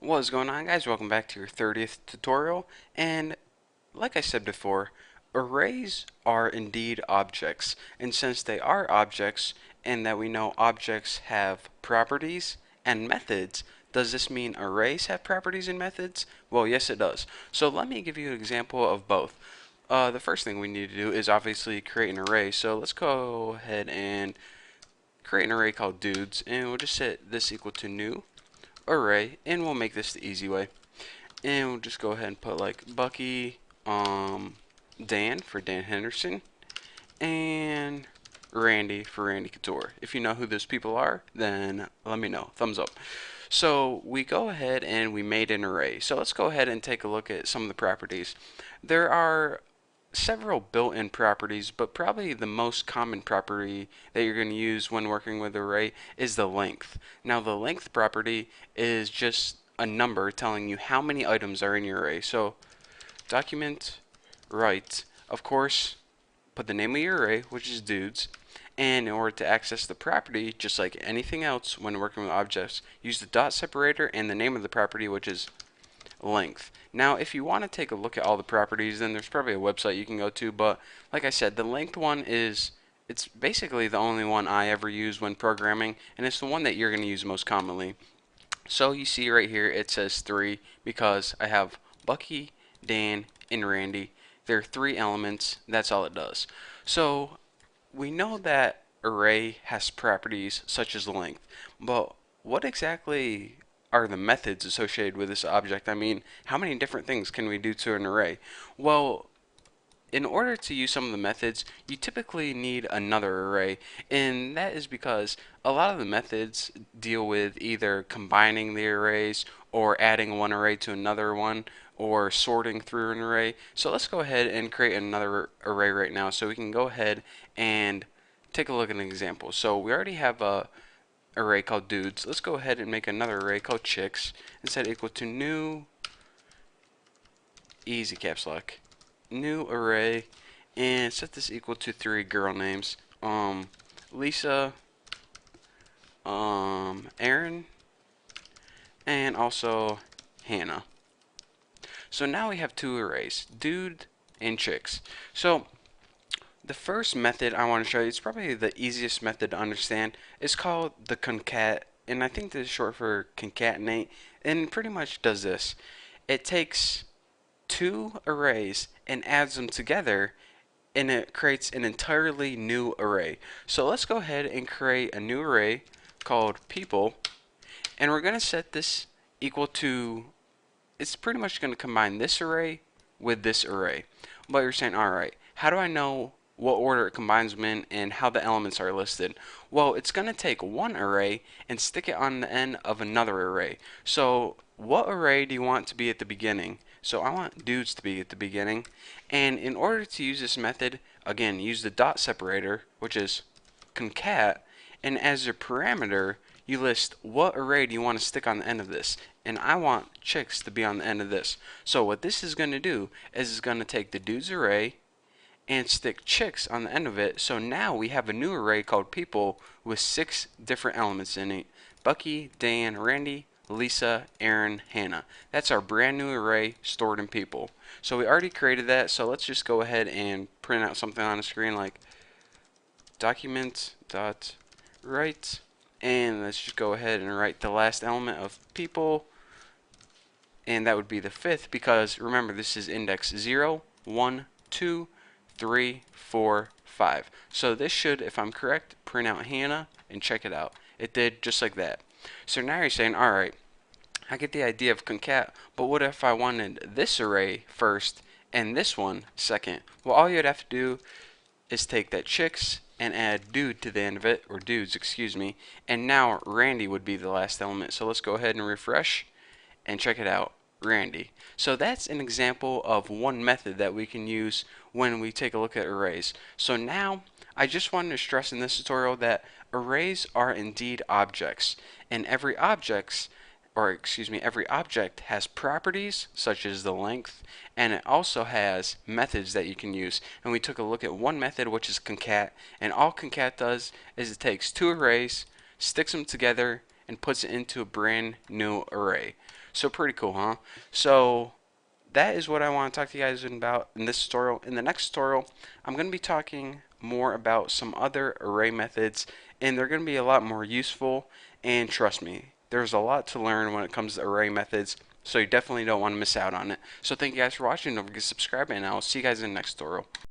What's going on, guys? Welcome back to your 30th tutorial. And like I said before, arrays are indeed objects. And since they are objects and that we know objects have properties and methods, does this mean arrays have properties and methods? Well, yes it does. So let me give you an example of both. The first thing we need to do is obviously create an array. So let's go ahead and create an array called dudes, and we'll just set this equal to new array, and we'll make this the easy way. And we'll just go ahead and put like Bucky, Dan for Dan Henderson, and Randy for Randy Couture. If you know who those people are, then let me know. Thumbs up. So we go ahead and we made an array. So let's go ahead and take a look at some of the properties. There are several built-in properties, but probably the most common property that you're going to use when working with array is the length. Now the length property is just a number telling you how many items are in your array. So document write, of course, put the name of your array, which is dudes, and in order to access the property, just like anything else when working with objects, use the dot separator and the name of the property, which is length. Now, if you want to take a look at all the properties, then there's probably a website you can go to, but like I said, the length one it's basically the only one I ever use when programming, and it's the one that you're going to use most commonly. So you see right here, it says 3 because I have Bucky, Dan, and Randy. There are 3 elements. That's all it does. So we know that array has properties such as length, but what exactly are the methods associated with this object? I mean, how many different things can we do to an array? Well, in order to use some of the methods, you typically need another array, and that is because a lot of the methods deal with either combining the arrays or adding one array to another one or sorting through an array. So let's go ahead and create another array right now so we can go ahead and take a look at an example. So we already have a array called dudes. Let's go ahead and make another array called chicks and set equal to new, easy caps lock, new array, and set this equal to 3 girl names. Lisa, Aaron, and also Hannah. So now we have 2 arrays, dude and chicks. So the first method I want to show you, it's probably the easiest method to understand. It's called the concat, and I think this is short for concatenate, and it pretty much does this. It takes 2 arrays and adds them together, and it creates an entirely new array. So let's go ahead and create a new array called people, and we're going to set this equal to, it's pretty much going to combine this array with this array. But you're saying, alright, how do I know what order it combines them in and how the elements are listed? Well, it's going to take one array and stick it on the end of another array. So what array do you want to be at the beginning? So I want dudes to be at the beginning, and in order to use this method, again, use the dot separator, which is concat, and as your parameter you list what array do you want to stick on the end of this, and I want chicks to be on the end of this. So what this is going to do is it's going to take the dudes array and stick chicks on the end of it. So now we have a new array called people with 6 different elements in it: Bucky, Dan, Randy, Lisa, Aaron, Hannah. That's our brand new array stored in people. So we already created that, so let's just go ahead and print out something on the screen like document dot write, and let's just go ahead and write the last element of people, and that would be the 5th, because remember this is index 0, 1, 2, 3, 4, 5. So this should, if I'm correct, print out Hannah, and check it out. It did just like that. So now you're saying, alright, I get the idea of concat, but what if I wanted this array first and this one second? Well, all you'd have to do is take that chicks and add dude to the end of it, or dudes, excuse me, and now Randy would be the last element. So let's go ahead and refresh and check it out, Randy. So that's an example of one method that we can use when we take a look at arrays. So now I just wanted to stress in this tutorial that arrays are indeed objects, and every object has properties such as the length, and it also has methods that you can use. And we took a look at one method, which is concat, and all concat does is it takes 2 arrays, sticks them together, and puts it into a brand new array. So pretty cool, huh? So that is what I want to talk to you guys about in this tutorial. In the next tutorial, I'm going to be talking more about some other array methods, and they're going to be a lot more useful, and trust me, there's a lot to learn when it comes to array methods, so you definitely don't want to miss out on it. So thank you guys for watching. Don't forget to subscribe, and I'll see you guys in the next tutorial.